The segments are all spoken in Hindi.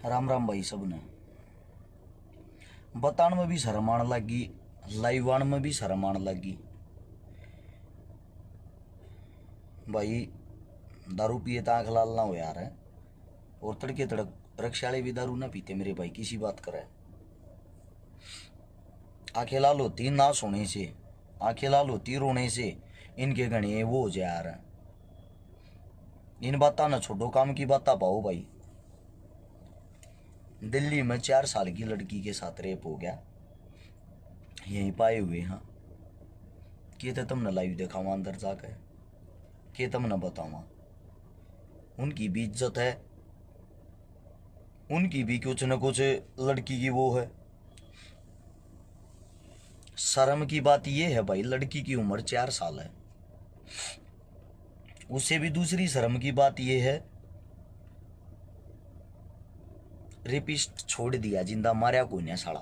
राम राम भाई सब ने। बतान में भी शर्म आने लगी, लाइव आने में भी शर्म आने लगी। भाई दारू पिए तो आँख लाल ना हो यार है। और तड़के तड़क रक्षा वाले भी दारू ना पीते मेरे भाई, किसी बात करे। आंखें लाल होती ना सोने से, आंखें लाल होती रोने से, इनके घने वो हो जाए यार। इन बाता ना छोड़ो, काम की बाता पाओ भाई। दिल्ली में 4 साल की लड़की के साथ रेप हो गया, यहीं पाए हुए। हाँ के तो तुमने लाइव देखा वहां अंदर जाकर, के तुमने बतावा। उनकी भी इज्जत है, उनकी भी कुछ न कुछ लड़की की वो है। शर्म की बात यह है भाई, लड़की की उम्र 4 साल है। उससे भी दूसरी शर्म की बात यह है, रेपिस्ट छोड़ दिया, जिंदा मारा कोई नहीं साला।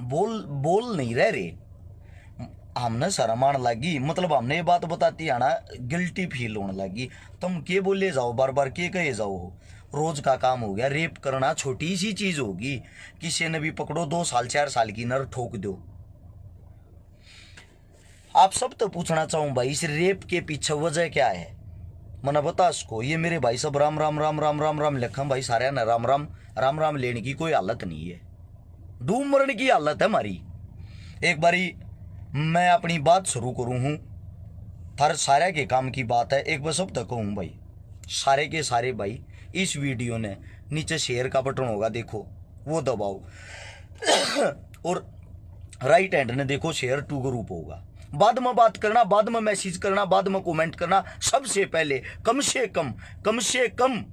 बोल नहीं रहे। हमने शर्म आने लगी, मतलब हमने ये बात बताती है ना, गिल्टी फील होने लगी। तुम के बोले जाओ, बार बार के कहे जाओ। रोज का काम हो गया। रेप करना छोटी सी चीज होगी, किसी ने भी पकड़ो 2 साल 4 साल की नर ठोक दो। आप सब तो पूछना चाहूं भाई, इस रेप के पीछे वजह क्या है? मना बता उसको। ये मेरे भाई सब राम राम राम राम राम राम लिखम भाई, सारे ना राम राम राम राम लेने की कोई हालत नहीं है, डूब मरने की हालत है हमारी। एक बारी मैं अपनी बात शुरू करूं हूं, थार सारे के काम की बात है। एक बार सब तक कहूं भाई, सारे के सारे भाई इस वीडियो ने नीचे शेयर का बटन होगा, देखो वो दबाओ। और राइट हैंड ने देखो शेयर टू ग्रुप होगा। बाद में बात करना, बाद में मैसेज करना, बाद में कमेंट करना। सबसे पहले कम से कम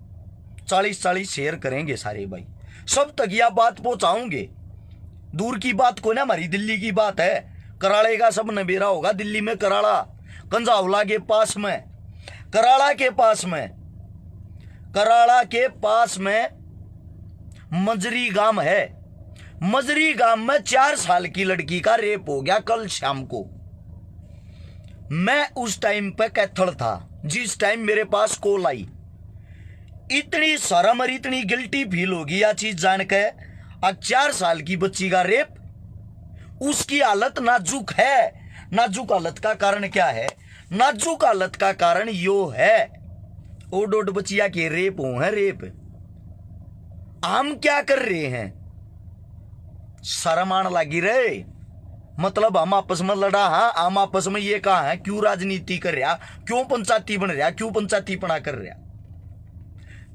40 शेयर करेंगे सारे भाई, सब तक यह बात पहुंचाओगे। दूर की बात को ना, हमारी दिल्ली की बात है। कराड़े का सब नबेरा होगा दिल्ली में। कराड़ा कंजावला के पास में, कराड़ा के पास में मजरी गांव है। मजरी गांव में 4 साल की लड़की का रेप हो गया कल शाम को। मैं उस टाइम पे कैथल था जिस टाइम मेरे पास कॉल आई। इतनी शर्म और इतनी गिल्टी फील होगी यह चीज जान के। अब 4 साल की बच्ची का रेप, उसकी हालत नाजुक है। नाजुक हालत का कारण क्या है? नाजुक हालत का कारण यो है, ओड बच्चिया के रेप हो है। रेप हम क्या कर रहे हैं? शर्म आने लगी रे। मतलब हम आपस में लड़ा, हाँ हम आपस में ये कहा है, क्यों राजनीति कर रहा, क्यों पंचायती बन रहा, क्यों पंचायतीपना कर रहा।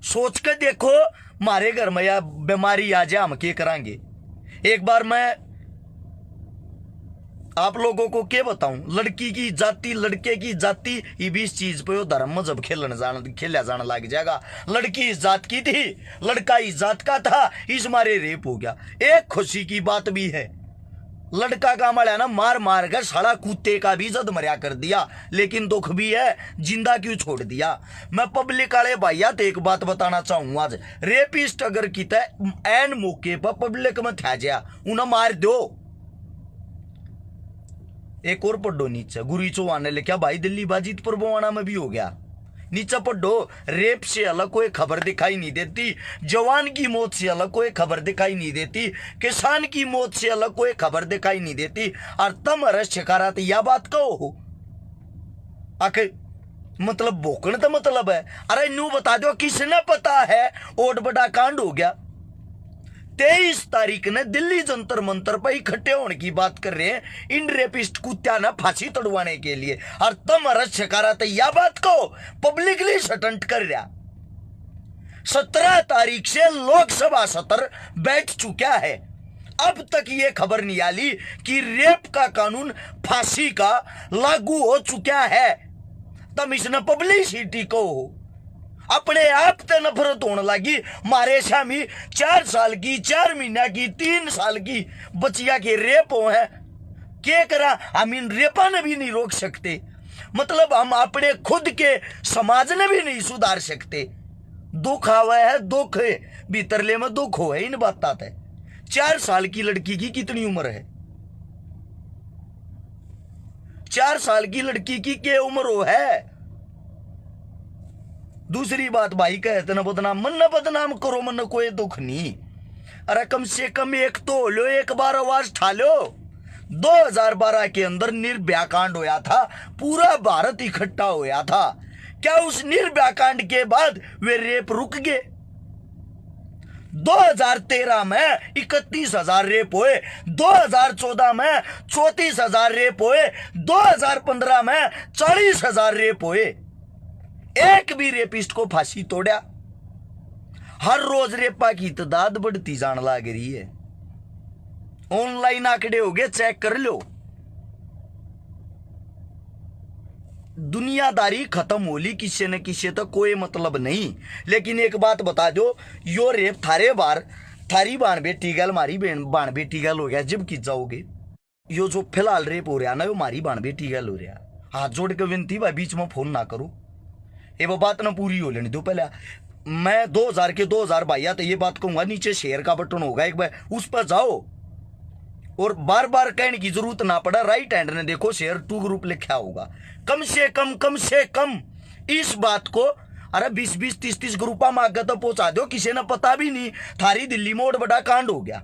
सोच के देखो, मारे घर में या बीमारी आ जाए हम क्या करांगे। एक बार मैं आप लोगों को क्या बताऊं, लड़की की जाति लड़के की जाति, ये भी इस चीज पे धर्म मजहब खेला जाने लग जाएगा। लड़की इस जात की थी, लड़का इस जात का था, इस मारे रेप हो गया। एक खुशी की बात भी है, लड़का का मारा ना मार मार कर साड़ा कुत्ते का भी जद मरिया कर दिया। लेकिन दुख भी है, जिंदा क्यों छोड़ दिया। मैं पब्लिक वाले भैया तो एक बात बताना चाहूंगा, आज रेपिस्ट अगर किता एन मौके पर पब्लिक में था जा, उन्हें मार दो। एक और पढ़ो नीचे, गुरी चौहान ने लिखा भाई दिल्ली बाजीत परबोवाना में भी हो गया। नीचे पढ़ो, रेप से अलग कोई खबर दिखाई नहीं देती, जवान की मौत से अलग कोई खबर दिखाई नहीं देती, किसान की मौत से अलग कोई खबर दिखाई नहीं देती। और तुम अरेस्ट शिकारा तो यह बात कहो हो आखिर, मतलब भोकन तो मतलब है। अरे नू बता दो किसने पता है ओट बड़ा कांड हो गया। 23 तारीख ने दिल्ली जंतर मंतर पर इकट्ठे होने की बात कर रहे हैं इन रेपिस्ट कुत्ता ना फांसी तड़वाने के लिए। और तुम अरज शिकारा तो यह बात को पब्लिकली सटंट कर रहा। 17 तारीख से लोकसभा सत्र बैठ चुका है, अब तक ये खबर नहीं आली कि रेप का कानून फांसी का लागू हो चुका है। तुम इसने पब्लिसिटी को अपने आप ते नफरत होने लगी। मारे शामी 4 साल की, 4 महीना की, 3 साल की बच्चिया के रेप हो है। क्या करा हम इन रेपा ने भी नहीं रोक सकते, मतलब हम अपने खुद के समाज ने भी नहीं सुधार सकते। दुख आवा है, दुख है भीतरले में, दुख हो है इन बात है। 4 साल की लड़की की कितनी उम्र है? 4 साल की लड़की की क्या उम्र हो है? दूसरी बात भाई कहते न बदनाम, मन न बदनाम करो, मन कोई दुख नहीं। अरे कम से कम एक तो लो, एक बार आवाज ठा लो। 2012 के अंदर निर्भया कांड होया था, पूरा भारत इकट्ठा होया था। क्या उस निर्भया कांड के बाद वे रेप रुक गए? 2013 में 31,000 रेप हुए, 2014 में 34,000 रेप हुए, 2015 में 40,000 रेप हुए। एक भी रेपिस्ट को फांसी तोड़ा? हर रोज रेपा की तादाद बढ़ती जान लग रही है। ऑनलाइन आंकड़े हो गए, चेक कर लो। दुनियादारी खत्म होली, किसी न किसी तो कोई मतलब नहीं। लेकिन एक बात बता दो, यो रेप थारे बार थारी बाण बेटी गल, मारी बाण बेटी गल हो गया, जब की जाओगे। यो जो फिलहाल रेप हो रहा ना, यो मारी बाण बेटी गल हो रहा। हाथ जोड़ के विनती भाई, बीच में फोन ना करो, ये वो बात ना पूरी हो लेने दो। पहले मैं 2000 के 2000 भाइया तो ये बात कहूंगा, नीचे शेयर का बटन होगा, एक बार उस पर जाओ और बार बार कहने की जरूरत ना पड़ा, राइट हैंड ने देखो शेयर टू ग्रुप लिखा होगा। कम से कम इस बात को अरे 20-20, 30-30 ग्रुपा में आगे तो पहुंचा दो। किसी ने पता भी नहीं, थारी दिल्ली में और बड़ा कांड हो गया।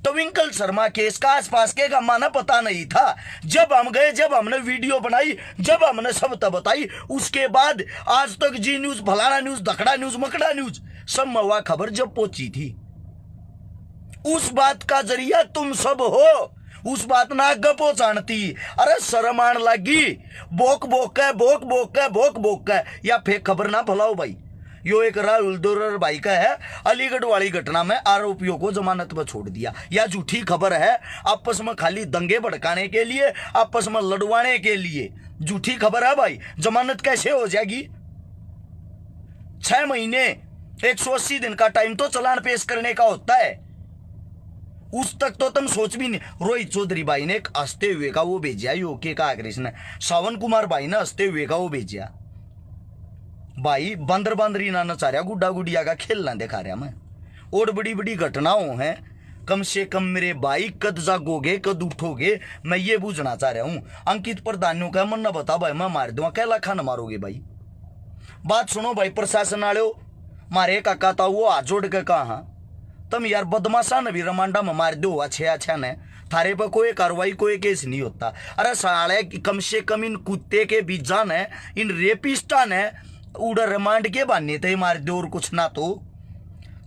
ट्विंकल शर्मा केस का आसपास के गामा ना पता नहीं था। जब हम गए, जब हमने वीडियो बनाई, जब हमने सब तब बताई, उसके बाद आज तक जी न्यूज, फलाना न्यूज, धकड़ा न्यूज, मकड़ा न्यूज, सब मवा खबर जब पहुंची थी, उस बात का जरिया तुम सब हो, उस बात ना आगे पहुंचाती। अरे शर्म आन लगी, बोक बोक है, बोक बोक है, बोक बोक है, या फेक खबर ना फैलाओ भाई। यो एक राहुल दोरर भाई का है, अलीगढ़ वाली घटना में आरोपियों को जमानत पर छोड़ दिया, या झूठी खबर है, आपस में खाली दंगे भड़काने के लिए, आपस में लड़वाने के लिए झूठी खबर है भाई। जमानत कैसे हो जाएगी? 6 महीने 180 दिन का टाइम तो चालान पेश करने का होता है, उस तक तो तुम सोच भी नहीं। रोहित चौधरी भाई ने एक हंसते हुए का वो भेजा, यूके का कृष्ण सावन कुमार भाई ने हंसते हुए का वो भेजा। भाई बंदर बंदरी ना नचा रहा, गुड्डा गुडिया का खेलना दिखा रहा मैं। और बड़ी बड़ी घटनाओं हैं, कम से कम मेरे भाई कद जागोगे, कद उठोगे, मैं ये पूछना चाह रहा हूं। अंकित प्रधानियों का मन ना बता भाई, मैं मार दूंगा, कैला खान मारोगे भाई? बात सुनो भाई, प्रशासन वाले मारे काका था वो हाथ जोड़ के कहा, तुम यार बदमाशा ने भी रमांडा में मार दो अच्छा ने, थारे पर कोई कार्रवाई, कोई केस नहीं होता। अरे साले कम से कम इन कुत्ते के बीजा ने, इन रेपिस्टा ने उड़ा रिमांड के बहाने थे मार दो, और कुछ ना तो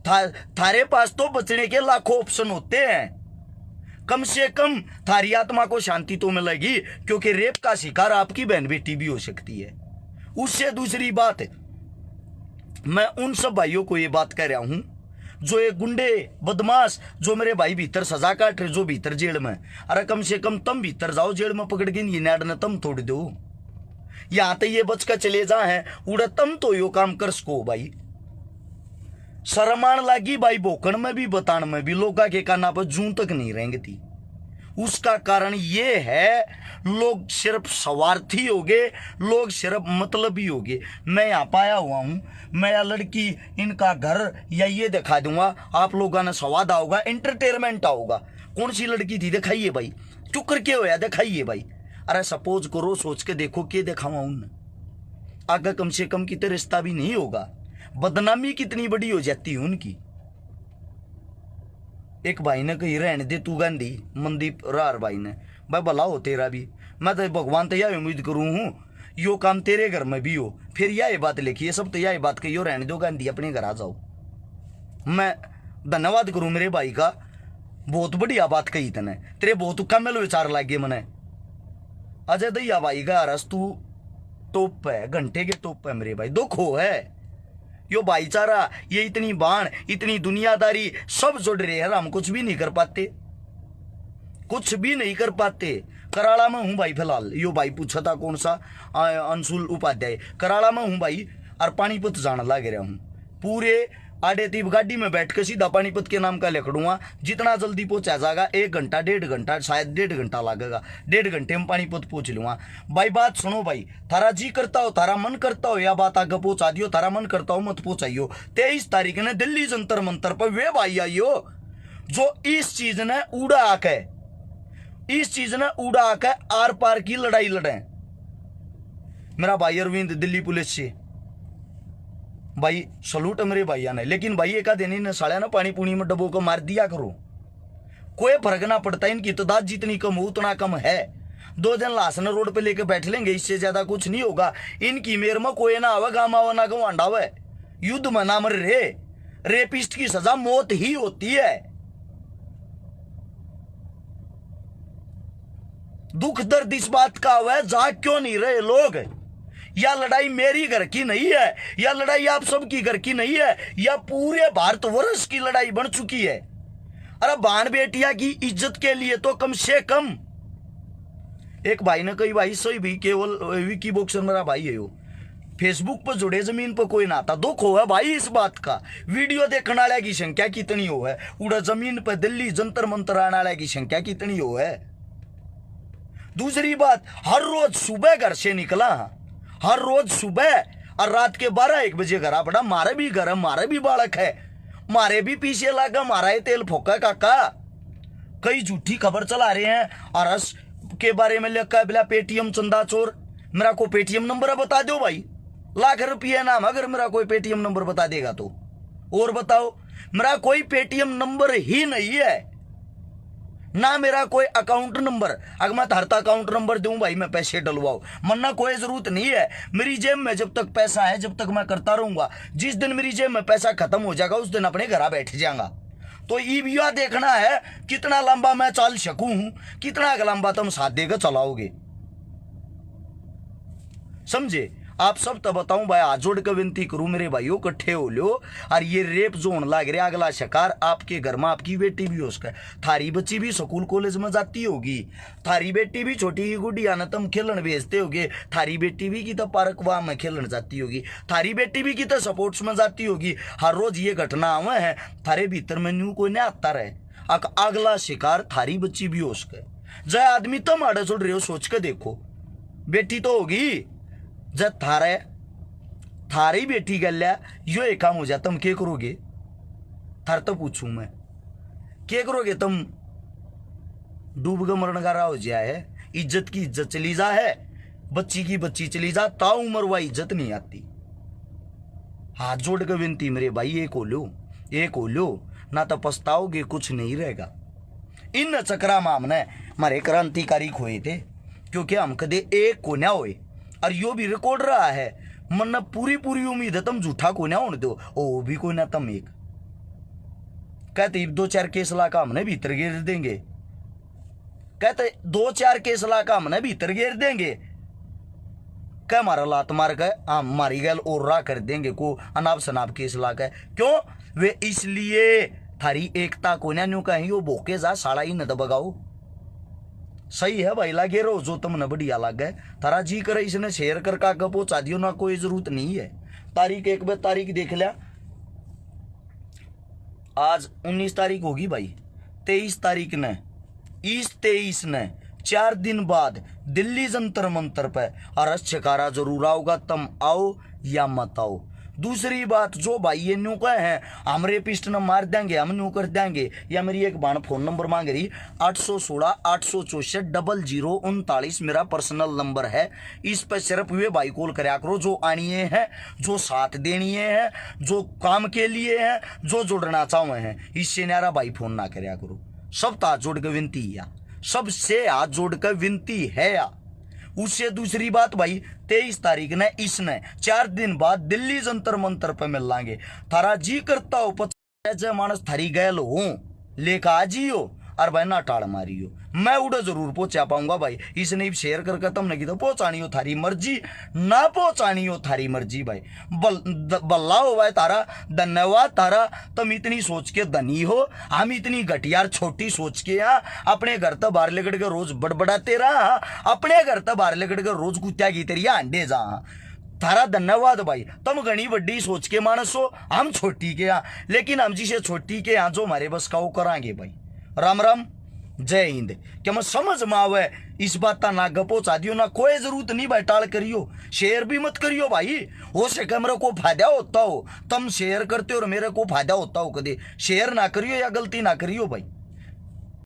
थारे पास तो बचने के लाखों ऑप्शन होते हैं। कम से कम थारी आत्मा को शांति तो मिलेगी, क्योंकि रेप का शिकार आपकी बहन बेटी भी हो सकती है। उससे दूसरी बात, मैं उन सब भाइयों को ये बात कह रहा हूं जो एक गुंडे बदमाश, जो मेरे भाई भीतर सजा काट रहे, जो भीतर जेल में। अरे कम से कम तुम भीतर जाओ, जेल में पकड़ के ये नाड़ ने तुम तोड़ दो, यहां तो ये बच कर चले जा है, उड़ा तुम तो यो काम कर सको भाई। शर्मान लागी भाई, बोकण में भी बतान में भी लोगा के काना पर जूं तक नहीं रेंगती। उसका कारण ये है, लोग सिर्फ स्वार्थी हो गए, लोग सिर्फ मतलबी हो गए। मैं यहाँ पाया हुआ हूँ, मैं या लड़की इनका घर या ये दिखा दूंगा, आप लोगों ने स्वाद आओगा, एंटरटेनमेंट आओगा। कौन सी लड़की थी दिखाइए भाई, चुप करके होया दिखाइए भाई। अरे सपोज करो, सोच के देखो के दिखावा उन आगे, कम से कम कितने रिश्ता भी नहीं होगा, बदनामी कितनी बड़ी हो जाती है उनकी। एक भाई ने कही रहने दे तू गांधी, मनदीप रार भाई ने, भाई भला हो तेरा भी, मैं तो भगवान तो यह उम्मीद करूँ हूँ यो काम तेरे घर में भी हो। फिर यह बात लिखी है सब, तो यह बात कही रहने दो गांधी, अपने घर आ जाओ। मैं धन्यवाद करूँ मेरे भाई का, बहुत बढ़िया बात कही तने, तेरे बहुत कमल विचार लागे मने। अजय दैया भाई का रस तू टोप है, घंटे के टोप है मेरे भाई, दुख हो है यो भाईचारा, ये इतनी बाण, इतनी दुनियादारी सब जुड़ रहे हैं, हम कुछ भी नहीं कर पाते, कुछ भी नहीं कर पाते। कराड़ा में हूं भाई फिलहाल, यो भाई पूछा था कौन सा, अंशुल उपाध्याय, कराड़ा में हूं भाई, और पानीपत जाना लग रहा हूं। पूरे आड़े तीब गाड़ी में बैठ के सीधा पानीपत के नाम का लिखड़ूंगा, जितना जल्दी पहुंचा जाएगा, 1 घंटा 1.5 घंटा, शायद 1.5 घंटा लगेगा, 1.5 घंटे में पानीपत पहुंच लूंगा भाई। बात सुनो भाई, थारा जी करता हो, थारा मन करता हो, या बात आगे पहुंचा दियो, थारा मन करता हो मत पहुंचाइयो। 23 तारीख ने दिल्ली जंतर मंतर पर वे भाई आइयो जो इस चीज ने उड़ा आके, इस चीज ने उड़ा आके आर पार की लड़ाई लड़े। मेरा भाई अरविंद दिल्ली पुलिस से, भाई सलूट मेरे भैया ने, लेकिन भाई एक दिन इन साड़िया ना पानी पुनी में डबो को मार दिया करो, कोई फर्क ना पड़ता। इनकी तादाद जितनी कम हो उतना कम है। 2 दिन लाशन रोड पे लेके बैठ लेंगे, इससे ज्यादा कुछ नहीं होगा। इनकी मेर में कोई ना आवे, गाँव आवा ना गवांडा आवे, युद्ध में ना मर रे। रेपिस्ट की सजा मौत ही होती है। दुख दर्द इस बात का हुआ है, जाग क्यों नहीं रहे लोग? या लड़ाई मेरी घर की नहीं है, या लड़ाई आप सबकी घर की नहीं है, या पूरे भारतवर्ष की लड़ाई बन चुकी है। अरे बहन बेटिया की इज्जत के लिए तो कम से कम। एक भाई ने कही, भाई सही भी केवल विकी बॉक्सर मेरा भाई है, वो फेसबुक पर जुड़े, जमीन पर कोई ना था। दुख हो है भाई इस बात का। वीडियो देखने वाले की संख्या कितनी हो है, उड़ा जमीन पर दिल्ली जंतर मंतर आने वाले की संख्या कितनी हो है। दूसरी बात, हर रोज सुबह घर से निकला, हर रोज सुबह और रात के 12-1 बजे घर आ पड़ा। मारे भी घर है, मारे भी बालक है, मारे भी पीछे लगा, मारा है तेल फोका काका। कई झूठी खबर चला रहे हैं अरस के बारे में, लिखा है पेटीएम चंदा चोर। मेरा को पेटीएम नंबर बता दो भाई, लाख रुपये नाम अगर मेरा कोई पेटीएम नंबर बता देगा तो। और बताओ, मेरा कोई पेटीएम नंबर ही नहीं है, ना मेरा कोई अकाउंट नंबर। अगर मैं थारता अकाउंट नंबर दूं भाई मैं पैसे डलवाओ, मरना कोई जरूरत नहीं है। मेरी जेब में जब तक पैसा है, जब तक मैं करता रहूंगा। जिस दिन मेरी जेब में पैसा खत्म हो जाएगा उस दिन अपने घर बैठ जाऊंगा। तो ईवीआ देखना है कितना लंबा मैं चल सकूं, कितना लंबा तुम साथ देकर चलाओगे, समझे? आप सब तो बताऊं भाई, हाथ जोड़ कर विनती करूं मेरे भाइयों, इकट्ठे हो लो। और ये रेप जोन लग रहा, अगला शिकार आपके घर में आपकी बेटी भी हो सके। थारी बच्ची भी स्कूल कॉलेज में जाती होगी, थारी बेटी भी छोटी गुड़िया न तुम खेलन भेजते होगे, थारी बेटी भी की तो पार्क वहां में खेलन जाती होगी, थारी बेटी भी की तो स्पोर्ट्स में जाती होगी। हर रोज ये घटना हुआ है, थारे भीतर में न्यू कोई नहीं आता रहे, अगला शिकार थारी बच्ची भी हो सके। जय आदमी तुम आड़े चल रहे हो, सोच के देखो। बेटी तो होगी, जब थारी बेटी गल्या यो एक काम हो जाए, तुम क्या करोगे? थार तो पूछूं मैं, क्या करोगे तुम? डूब गए मरण का हो जाए, इज्जत की इज्जत चली जा है, बच्ची की बच्ची चली जा, ताऊ उम्र वा इज्जत नहीं आती। हाथ जोड़ के विनती मेरे भाई, एक हो लो ना तो पछताओगे, कुछ नहीं रहेगा। इन चक्रा में हमने हमारे क्रांतिकारी खोए थे, क्योंकि हम कदे एक को ना होए। और यो भी रिकॉर्ड रहा है, मन पूरी उम्मीद है तुम झूठा को ना होने दो, ओ भी कोई ना तुम एक कहते 2-4 केस ला का हमने भीतर घेर देंगे, कहते 2-4 केस ला का हमने भीतर घेर देंगे, क्या मारा लात मार के मारी गल और रा कर देंगे को अनाप शनाप केस ला के। क्यों? वे इसलिए थारी एकता को ना न्यू कहीं वो भोके जा साड़ा ही न दबगाओ। सही है भाई, लागे रो जो तुमने बढ़िया लागे, तारा जी करे इसने शेयर कर का पहुंचा दियो ना, कोई जरूरत नहीं है। तारीख एक बार तारीख देख लिया, आज 19 तारीख होगी भाई, 23 तारीख ने इस 23 ने 4 दिन बाद दिल्ली जंतर मंतर पे अरस छकारा जरूर आओगा, तुम आओ या मत आओ। दूसरी बात, जो भाई ये न्यू कहे हैं हम रेपिस्ट न मार देंगे, हम न्यू कर देंगे, या मेरी एक बाण फोन नंबर मांग रही 816-864-0039 मेरा पर्सनल नंबर है। इस पर सिर्फ वे भाई कॉल कराया करो जो आनिए हैं, जो साथ देनिए हैं, जो काम के लिए हैं, जो जुड़ना चाहे हैं। इससे न्यारा भाई फोन ना कराया करो। सब हाथ जोड़ के विनती या, सबसे हाथ जोड़ कर विनती है या। उससे दूसरी बात भाई, 23 तारीख ने इसने 4 दिन बाद दिल्ली जंतर मंतर पे मिल लांगे। थारा जी करता हो 50 मानस थारी गैल हो लेखा आजी हो और भाई ना टाड़ मारी हो, मैं उड़ा जरूर पहुंचा पाऊंगा भाई। इसने शेयर करके तुमने की तो पहुंचानी हो थारी मर्जी, ना पहुंचानी हो थारी मर्जी भाई। बल्ला हो भाई तारा, धन्यवाद तारा, तुम इतनी सोच के धनी हो, हम इतनी घटियार छोटी सोच के यहाँ अपने घर तो बाहर लेकर के रोज बड़बड़ाते रहा, अपने घर तो बाहर लेकर के रोज कुत्या की तेरिया अंडे जा। थारा धन्यवाद भाई, तुम घनी बड़ी सोच के मानस हो, हम छोटी के यहाँ, लेकिन हम जिसे छोटी के यहाँ जो हमारे बस का वो करांगे भाई। राम राम, जय हिंद। क्या मैं समझ में आवे इस बात का ना पहुंचा दियो ना, कोई जरूरत नहीं भाई टाल करियो, शेयर भी मत करियो भाई। हो सके मेरे को फायदा होता हो, तुम शेयर करते हो और मेरे को फायदा होता हो, कदे शेयर ना करियो या गलती ना करियो भाई।